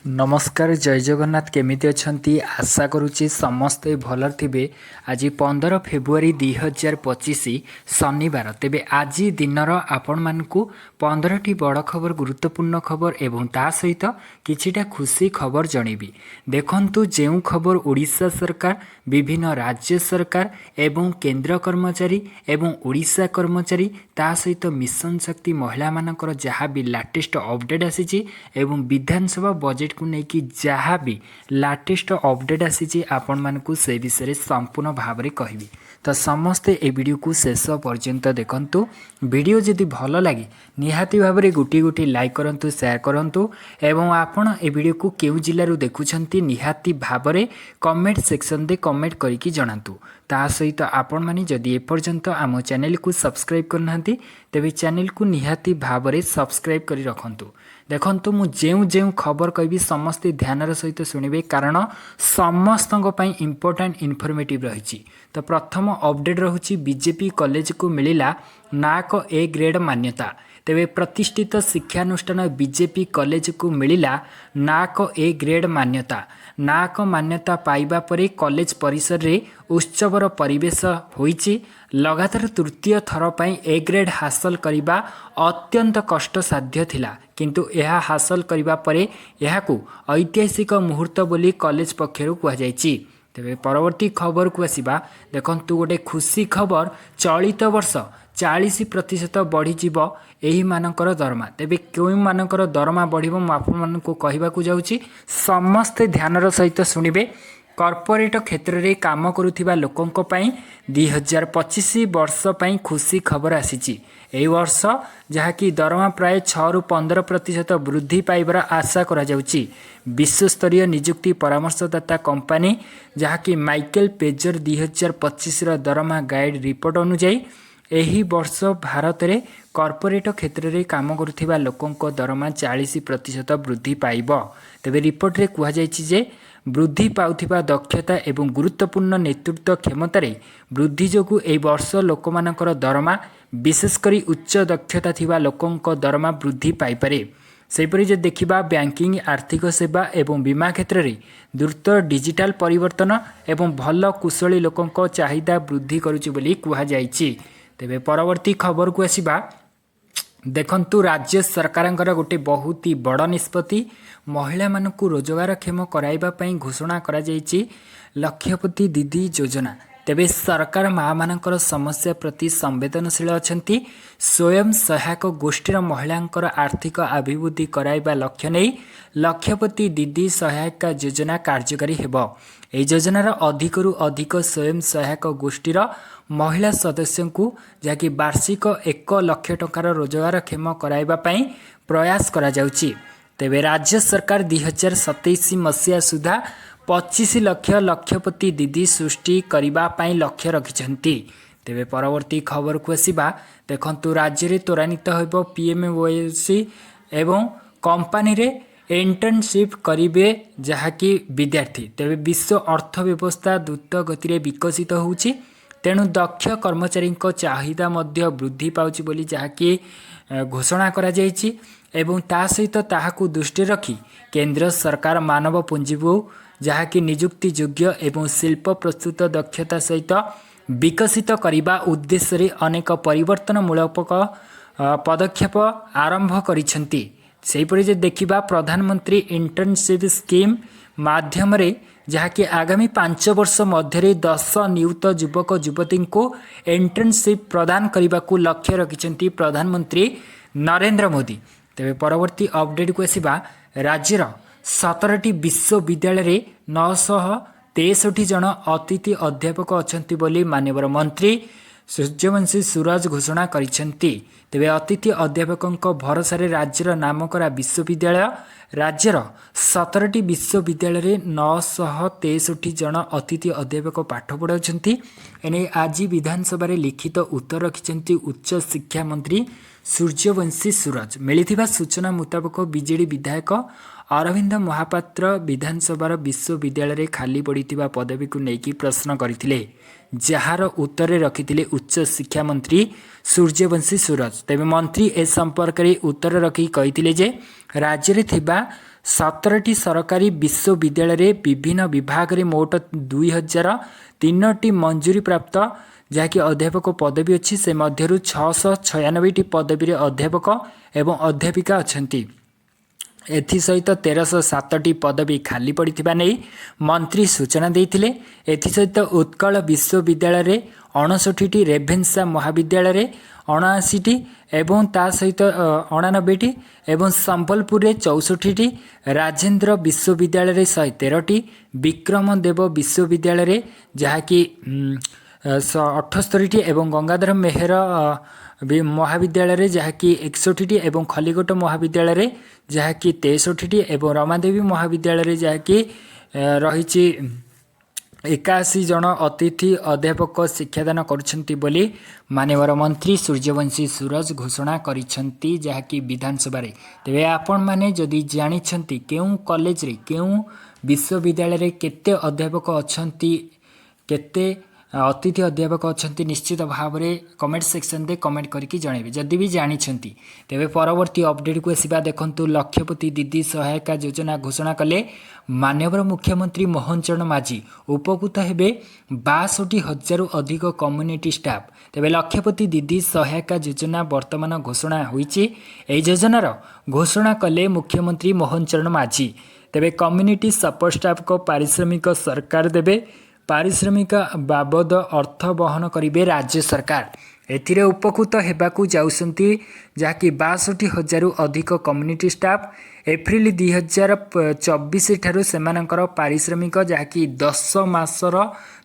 नमस्कार जय जगन्नाथ केमिति अछंती आशा करुच्ची समस्ते भलर थिबे। आज 15 फेब्रुआरी 2025 शनिवार तेबे आज दिनर आपण मानकु 15टी बड़ खबर गुरुत्वपूर्ण खबर एवं ता सहित किछिटा खुशी खबर जणेबी। देखंतु जेउ खबर ओडिशा सरकार विभिन्न राज्य सरकार एवं केंद्र कर्मचारी एवं ओडिशा कर्मचारी ता सहित मिशन शक्ति महिला मानकर जहाँ भी लाटेस्ट अपडेट आसीची एवं विधानसभा बजेट को लेकिन जहाँ भी लाटेस्ट अपडेट आसी आपण मानकु से विषय संपूर्ण भाव में कहबी। तो समस्ते ए वीडियो को शेष पर्यंत देखंतु। वीडियो जदि भल लगे निहाती भाव में गोटी गोटी लाइक करंतु शेयर करंतु एवं आपण ए वीडियो को केउ जिल्लारू देखुछंती निहाती भाव में कमेंट सेक्शन दे कमेंट करिकी जणांतु। ता सहित आपण माने जदि एपर्यंत आम चैनल को सब्सक्राइब करनांती तेबे चैनल को निहाती भाव में सब्सक्राइब करी रखंतु। देखंतु मु जेउ जेउ खबर कहबी समस्ते ध्यानर सहित शुणिबे कारण समस्तଙ୍କ ପାଇଁ इंपोर्टेंट इनफॉर्मेटिव रही। तो प्रथम अपडेट रहुची बीजेपी कॉलेज को मिलिला नाक ए ग्रेड मान्यता। तेबे प्रतिष्ठित शिक्षानुष्ठान बीजेपी कॉलेज को मिलिला नाक ए ग्रेड मान्यता। नाक मान्यता पाइबा परे कॉलेज परिसर रे उत्सवर परिवेश होईची। लगातार तृतीय थर पई ए ग्रेड हासिल करिबा अत्यंत कष्टसाध्य थिला, किंतु यह हासिल करिबा परे यहाकू ऐतिहासिक मुहूर्त बोली कॉलेज पक्षरु कुहा जायछि। तेबे परवर्ती खबर को आसीबा। देखंतु गोटे खुशी खबर चलित वर्ष 40% बढ़ीजिब एही मानकर दरमा। तेबे केउ मानकर दरमा बढ़िबो म आपन मानकु कहिबाकू जाउछि, समस्त ध्यानर सहित शुणिबे। कॉर्पोरेट क्षेत्र में काम करुथिबा लोकंक पई 2025 वर्ष पई खुशी खबर आसीची। एही वर्ष जहाँकि दरमा प्राय 6 रु 15% वृद्धि पाइबार आशा करा जाउची। विश्वस्तरीय नियुक्ति परामर्शदाता कंपनी जहाँकि माइकल पेजर 2025 दरमा गाइड रिपोर्ट अनुसार एही वर्ष भारत में कॉर्पोरेट क्षेत्र में काम करुथिबा लोकंक दरमा 40% वृद्धि पाइब। तेबे रिपोर्ट रे कुहा जायछि जे वृद्धि पाउथिबा दक्षता एवं गुरुत्वपूर्ण नेतृत्व क्षमतार वृद्धि जोगु ए वर्ष लोकमानकर दरमा विशेषकर उच्च दक्षता थिबा लोकंक दरमा वृद्धि पाइपारे। सेपरि जे देखिबा बैंकिंग आर्थिक सेवा एवं बीमा क्षेत्र में द्रुत डिजिटल परिवर्तन एवं भल कुशली लोकंक चाहिदा वृद्धि करुछि बोली कुहा जायछि। तेबे परवर्ती खबर को आसीबा। देखंतु राज्य सरकारंकर गोटे बहुत ही बड़ निष्पत्ति महिला मानकु रोजगारक्षम कराइबा पई घोषणा करा जायछि लक्षपति दीदी योजना। तेबे सरकार माँ मानकर समस्या प्रति संवेदनशील अछंती। स्वयं सहायक गोष्ठीर महिलांकर आर्थिक अभिवृद्धि कराइबा लक्ष्य नहीं लक्षपति दीदी सहायिका योजना कार्यकारी हेब। एही योजनार अधिकरु अधिक स्वयं सहायक गोष्ठीर महिला सदस्यों को जहाँकि वार्षिक 1 लाख टंकार रोजगारक्षम कराइबा पई प्रयास करा जाउची। तेबे राज्य सरकार 2027 मसीहा सुधा 25 लाख लक्षपति दीदी सृष्टि करिबा पई लक्ष्य रखिछंती। तेबे परवर्ती खबर को आसीबा। देखंतु राज्य रे त्वरान्वित होइबो पीएमओएसी एवं कंपनी रे इंटर्नशिप करिबे जहाँकि विद्यार्थी। तेबे विश्व अर्थव्यवस्था द्रुत गति रे विकसित होउची, तेणु दक्ष कर्मचारी चाहिदा मध्य वृद्धि पाउची बोली जहाँकि घोषणा करा जायछि। एवं ता सहित ताहाकू दृष्टि रखी केंद्र सरकार मानव पुंजी जहाँकि नियुक्ति योग्य एवं शिल्प प्रस्तुत दक्षता सहित विकसित करने उद्देश्य रे अनेक परिवर्तनमूलक पदक्षेप आरंभ करिसेंती। सेहीपरि जे देखिबा प्रधानमंत्री इंटर्नशिप स्कीम माध्यम रे जहाँकि आगामी 5 वर्ष मध्य 10 नियुक्त युवक युवती को इंटर्नशिप प्रदान करने को लक्ष्य रखिछंती प्रधानमंत्री नरेंद्र मोदी। तेबे परवर्ती अपडेट को आसीबा। राज्यर 17टी विश्वविद्यालय 963 जन अतिथि अध्यापक अछंती बोली माननीय मंत्री सूर्यवंशी सूरज घोषणा करिसेंती। तेबे अतिथि अध्यापकों भरोसा राज्यर नामकरा विश्वविद्यालय राज्यर 17टी विश्वविद्यालय 963 जन अतिथि अध्यापक पाठ पढ़ाउछंती। एने आज विधानसभा लिखित उत्तर रखिछंती उच्च शिक्षा मंत्री सूर्यवंशी सूरज। मिलिथिबा सूचना मुताबक बीजेडी विधायक अरविंद महापात्र विधानसभा विश्वविद्यालय खाली पड़ा पदवी को लेकिन प्रश्न करते जार उत्तर रखिते उच्च शिक्षा मंत्री सूर्यवंशी सूरज। तेज मंत्री ए संपर्क में उत्तर रखी कही राज्य में 17टी सरकारी विश्वविद्यालय विभिन्न विभाग में मोट 2003टी मंजूरी प्राप्त जहाँकि अध्यापक पदवी अच्छी से मध्य 696टी पदवी अध्यापक एवं अध्यापिका अच्छा। एसत 1307टी पदवी खाली पड़ा नहीं मंत्री सूचना देते। एसत उत्कल विश्वविद्यालय 59टी, रेभेन्सा महाविद्यालय 79टी एवं ता सहित 99टी एवं संबलपुर 64टी, राजेंद्र विश्वविद्यालय 113टी, विक्रमदेव विश्वविद्यालय जहाँकि 78टी एवं गंगाधर मेहर महाविद्यालय जहाँकि 61टी एवं खलीकोट महाविद्यालय जहाँकि 63टी एवं रमादेवी महाविद्यालय जहाँकि रही 81 जन अतिथि अध्यापक शिक्षादान करुछंती बोली माननीय मंत्री सूर्यवंशी सूरज घोषणा करिछंती जहाँकि विधानसभा रे। तेबे आपण माने जदि जानिछंती केउ कॉलेज रे केउ विश्वविद्यालय रे केते अध्यापक अछंती केते अतिथि अध्यापक अच्छा निश्चित भाव में कमेंट सेक्शन दे कमेंट करके जनइबे जदि भी जानिछंती। तेबे परवर्ती अपडेट को आसवा देखंतु लक्षपति दीदी सहायता योजना घोषणा कले माननीय मुख्यमंत्री मोहन चरण माझी उपकृत हेबे 62,000 अधिक कम्युनिटी स्टाफ। तेबे लक्षपति दीदी सहायता योजना वर्तमान घोषणा होईची। एई योजनार घोषणा कले मुख्यमंत्री मोहन चरण माझी। तेबे कम्युनिटी सपोर्ट स्टाफ को पारिश्रमिक सरकार देबे, पारिश्रमिक बाबद अर्थ बहन करिवे राज्य सरकार। एथिरे उपकृत हेबाकू जाउसंती जहाँकि 62,000 अधिक कम्युनिटी स्टाफ। एप्रिल 2024 ठारू सेमानकर पारिश्रमिक जहाँकि 10 मासर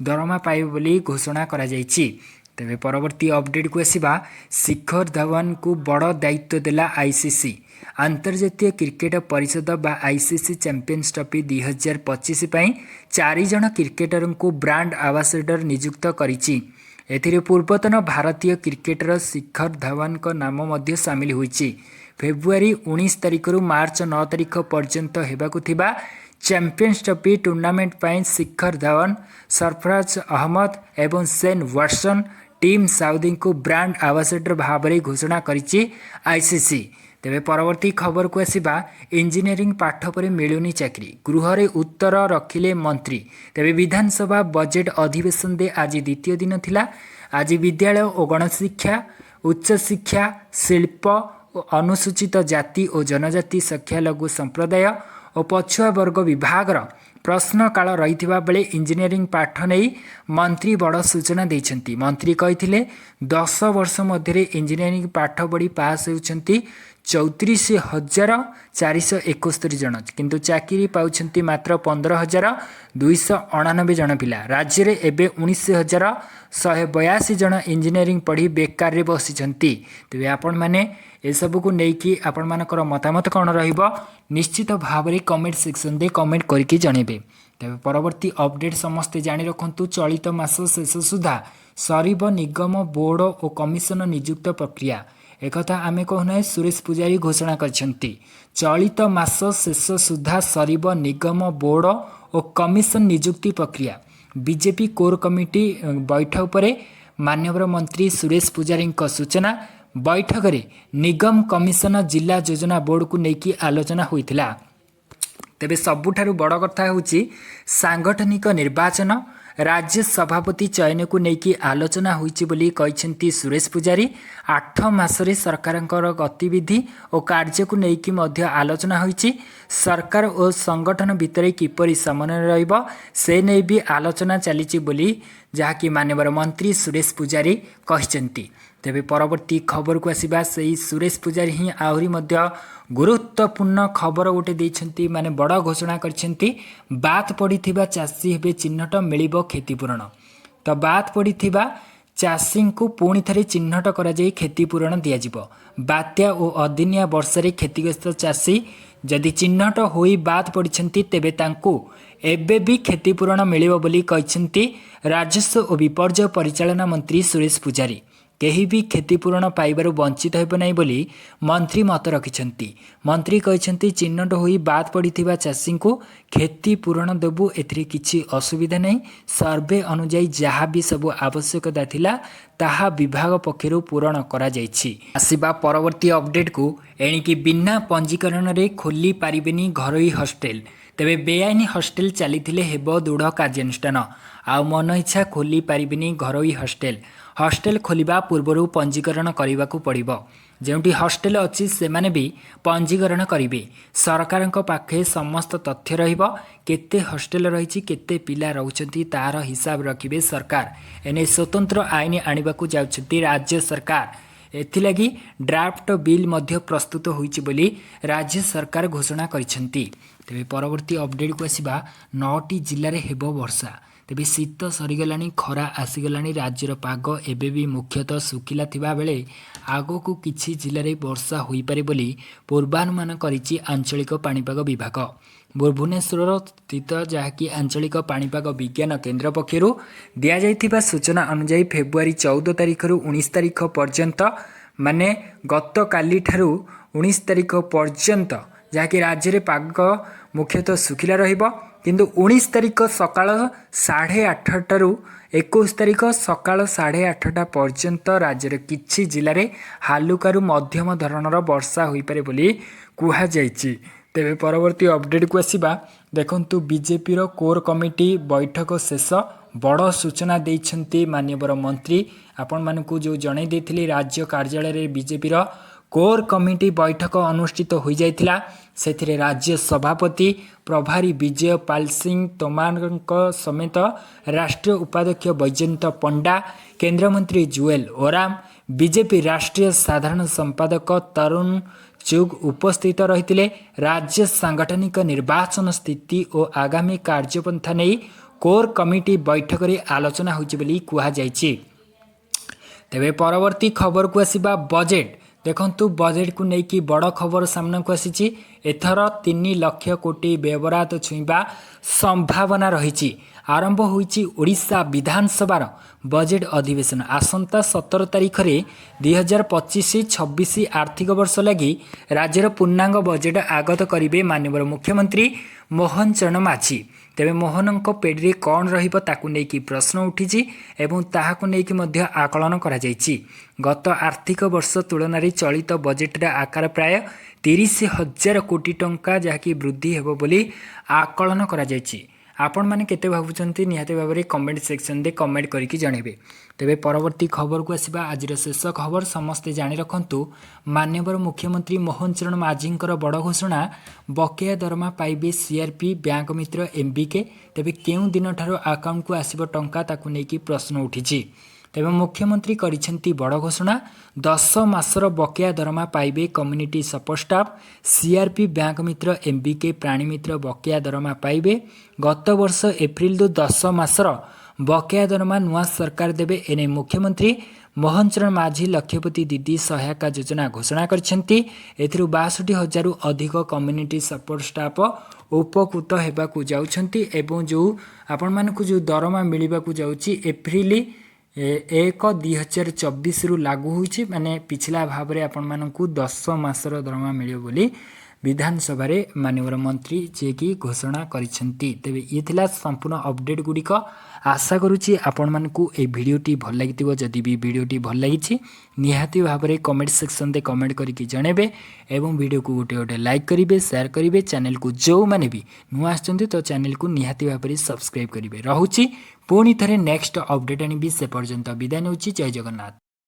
दरमा पाइबे बोली घोषणा करा जायछि। तेबे परवर्ती अपडेट को आसवा शिखर धवन को बड़ दायित्व देला आईसीसी। अंतर्जातीय क्रिकेट परिषद बा आईसीसी चैंपियंस ट्रॉफी 2025 पई 4 जन क्रिकेटर को ब्रांड एम्बेसडर नियुक्त करिछि। एथिरे पूर्वतन भारतीय क्रिकेटर शिखर धवन का नाम मध्य शामिल होइछि। फेब्रुआरी 19 तारिख रु मार्च 9 तारिख पर्यंत हेबाकु थिबा चैंपियंस ट्रॉफी टूर्नामेंट पई शिखर धवन, सरफराज अहमद एवं सेन वाटसन टीम साउदी को ब्रांड एम्बेसडर भाव में घोषणा करिछि आईसीसी। तेबे परवर्ती खबर को आसवा इंजीनियरिंग पाठ पर मिलुनी चाकरी गृह रे उत्तर रखिले मंत्री। तेबे विधानसभा बजेट अधिवेशन दे आज द्वितीय दिन थिला। आज विद्यालय और गणशिक्षा, उच्च शिक्षा, शिल्प, अनुसूचित जाति और जनजाति संख्यालघु संप्रदाय और पछुआ वर्ग विभाग प्रश्न काल रही बेले इंजीनियरिंग पाठ नहीं मंत्री बड़ सूचना देइछंती। मंत्री कहिथिले 10 वर्ष मध्य इंजीनियरिंग पाठ पढ़ी पास होउछंती 34,471 जन, किंतु चाकरी पाउछंती मात्र 15,299 जन पिला। राज्य रे एबे 19,182 जन इंजीनियरिंग पढ़ी बेकार रे बसिछंती। तेबे आपण माने ए सब को नेकी आपण मानकर मतामत कौन रहिबो निश्चित भाव में कमेंट सेक्शन दे कमेंट करके जणेबे। तेबे परवर्ती अपडेट समस्ते जानि रखंतु चलित मास शेष सुधा सरीब निगम बोर्ड और कमिशन नियुक्त प्रक्रिया। एक आमे कहना सुरेश पुजारी घोषणा करछंती चलित मास शेष सुधा सरीब निगम बोर्ड और कमिशन नियुक्ति प्रक्रिया। बीजेपी कोर कमिटी बैठक पर माननीय मंत्री सुरेश पुजारी सूचना। बैठक में निगम कमिशन जिला योजना बोर्ड को लेकिन आलोचना होइथिला। तेबे सबुठारु बड़ कथा होची सांगठनिक निर्वाचन राज्य सभापति चयन को लेकिन आलोचना होइछि बोली कहिसेंती सुरेश पुजारी। 8 मासरे सरकारଙ୍କର गतिविधि और कार्य को लेकिन मध्य आलोचना होइछि। सरकार और संगठन भितर किपरि समन्वय रहिबो से नै भी आलोचना चलीछि बोली जहाँकि माननीय मंत्री सुरेश पुजारी कहिसेंती। तेबे परवर्ती खबर को आसवा से सुरेश पुजारी ही आहरी मध्य गुरुत्वपूर्ण खबर गोटे देइछंती माने बड़ घोषणा करछंती। बात पड़िथिबा चाषी हेबे चिन्हट मिलिबो क्षतिपूरण। तो बात पड़िथिबा चाषी को पुणी थे चिन्हट करा जाई क्षतिपूरण दियाजिबो। बात्या और अदिनिया वर्षे क्षतिग्रस्त चाषी जदि चिन्हट होई बात पड़िछंती तेबे तांको एबे भी क्षतिपूरण मिलिबो बोली कहिसेंती राजस्व और विपर्यय परिचालना मंत्री सुरेश पुजारी। केही भी क्षतिपूरण पाइबारु वंचित हेब नाही बोली मंत्री मत रखिछंती। मंत्री कहिछंती चिन्हट होई बाद पड़िथिबा चाषी को क्षतिपूरण देबु एथिरे किछि असुविधा नहीं। सर्वे अनुଯାयी जहाँ भी सब आवश्यकता थिला ताहा विभाग पक्षरु पूरण करा जाइछि। आसिबा परवर्ती अपडेट को एणिकी बिना पंजीकरण रे खोली पारिबेनी घरोई हॉस्टेल। तेबे बेआईन हॉस्टेल चली हेब दृढ़ कार्यानुष्ठान। आ मन इच्छा खोली पारिबेनी घरोई हॉस्टेल। हॉस्टेल खोलिबा पूर्वरु पंजीकरण करने पड़िबो। जेउटी हॉस्टेल अच्छी से माने भी पंजीकरण करेंगे। सरकार पाखे समस्त तथ्य रहिबो। केते हॉस्टेल रही केते पिला रहउछंती तार हिसाब रखिबे सरकार। एने स्वतंत्र आईन आनिबाकू जाउछंती राज्य सरकार। एथिलागी ड्राफ्ट बिल मध्य प्रस्तुत होईछि बोली राज्य सरकार घोषणा करिसेंती। तेबे परवर्ती अपडेट को आसिबा 9टी जिल्ला रे हेबो वर्षा। तेबे शीत सरीगलानी खरा आसीगलानी राज्यर पाग एबे भी मुख्यतः सुखिला थिबा बेले आगो को किछि जिल्ला रे वर्षा होई पारे बोली पूर्वानुमान करिछि आंचलिक पाणीपाग विभाग। भुवनेश्वर स्थित जहाँकि आंचलिक पाणीपाग विज्ञान केन्द्र पक्षरु दिया जाइथिबा सूचना अनुसार फेब्रुआरी 14 तारिख रु 19 तारिख पर्यंत माने गत काली ठारू 19 तारिख पर्यंत जहाँकि राज्य रे पाग मुख्यतः सुखिला रहिबो। किंतु 19 तारिख सकाळ 8:30 ठारू 21 तारिख सकाळ 8:30 पर्यंत राज्य रे किछि जिल्ला रे हालुकारु मध्यम धरणर वर्षा होई पारे बोली कुहा जाइछि। तेबे परवर्ती अपडेट को आसिबा देखंतु बीजेपी रो कोर कमिटी बैठक शेष बड़ सूचना देइछंती माननीय मंत्री। आपण मानकू जो जणै देथिली राज्य कार्यालय रे बीजेपी रो कोर कमिटी बैठक अनुष्ठित हो जाइथिला। सेथिरे राज्य सभापति प्रभारी विजय पाल सिंह तोमार समेत राष्ट्रीय उपाध्यक्ष वैजयंत पंडा, केंद्रमंत्री जुएल ओराम, बीजेपी राष्ट्रीय साधारण संपादक तरुण चुग उपस्थित रहिथिले। राज्य सांगठनिक निर्वाचन स्थिति और आगामी कार्यपंथा नहीं कोर कमिटी बैठक रे आलोचना होइछि बोली कुहा जाइछि। तेबे परवर्ती खबर को आसिबा बजेट। देखंतु बजेट को लेकिन बड़ खबर सामना को आसी। एथर 3 लाख कोटी व्यवराध छुईबा संभावना रही। आरंभ होईछि ओडिशा विधानसभा बजेट अधिवेशन। आसंता 17 तारिख रे 2025-26 आर्थिक वर्ष लगी राज्यर पूर्णांग बजेट आगत करिवे माननीय मुख्यमंत्री मोहन चरण माझी। तेबे मोहनक पेड़ी कौन रहिबो ताकू नेकी प्रश्न उठिछि एवं ताहाकू नेकी मध्य आकलन करा जाइछि। गत आर्थिक वर्ष तुलन रे चलित बजेट आकार प्राय 30,000 कोटी टंका जहाँकि वृद्धि हेबो बोली आकलन करा जाइछि। आपण माने केते भाबुचंती निहाते भाबरे कमेंट सेक्शन दे कमेंट करिकि जणेबे। तेबे परवर्ती खबर को आसिबा आजिर शेष खबर समस्ते जानि रखंतु। माननीय मुख्यमंत्री मोहन चरण माझींकर बड़ घोषणा बकेया दरमा पाइबे सीआरपी बैंक मित्र एमबीके। तेबे केउ दिन ठारो अकाउंट को आसिबो टंका ताकू नेकी प्रश्न उठिछि। तेबे मुख्यमंत्री करिसेंती बड़ घोषणा 10 मासर बकेया दरमा पाइबे community support staff, CRP bank मित्र एमबीके प्राणी मित्र बकेया दरमा पाइबे। गत वर्ष एप्रिल 10 मासर बकेया दरमा नुआ सरकार देबे। एने मुख्यमंत्री मोहन चरण माझी लक्षपति दीदी सहायता योजना घोषणा करछंती। एथिरु 62,000 अधिक कम्युनिटी सपोर्ट स्टाफ उपकृत हेबाकू जाउछंती एवं जो आपण मानकू जो दरमा मिलिबाकू जाउची एप्रिल 1/2024 रु लागू होइछि। माने पिछला भाव में आपण मानकू 10 मासर दरमा मिलियो बोली विधानसभा रे माननीय मंत्री जे की घोषणा करिसेंती। तेबे ये थिला संपूर्ण अपडेट गुड़िक। आशा करुच्ची आपण मानकू ए भिडियोटी भल लागिथिबो। जदि भी भिडियोटी भल लागिछि निहाती भाव में कमेंट सेक्शन दे कमेंट करिकि जणेबे एवं वीडियो को गोटे गोटे लाइक करिवे, शेयर करिवे। चैनल को जो माने भी नुआ आछंती तो चैनल को निहाती भाव में सब्सक्राइब करिवे। रहुछि पुणी थरे नेक्स्ट अपडेट आनिबि। से पर्यंत विदाय नेउछि। जय जगन्नाथ।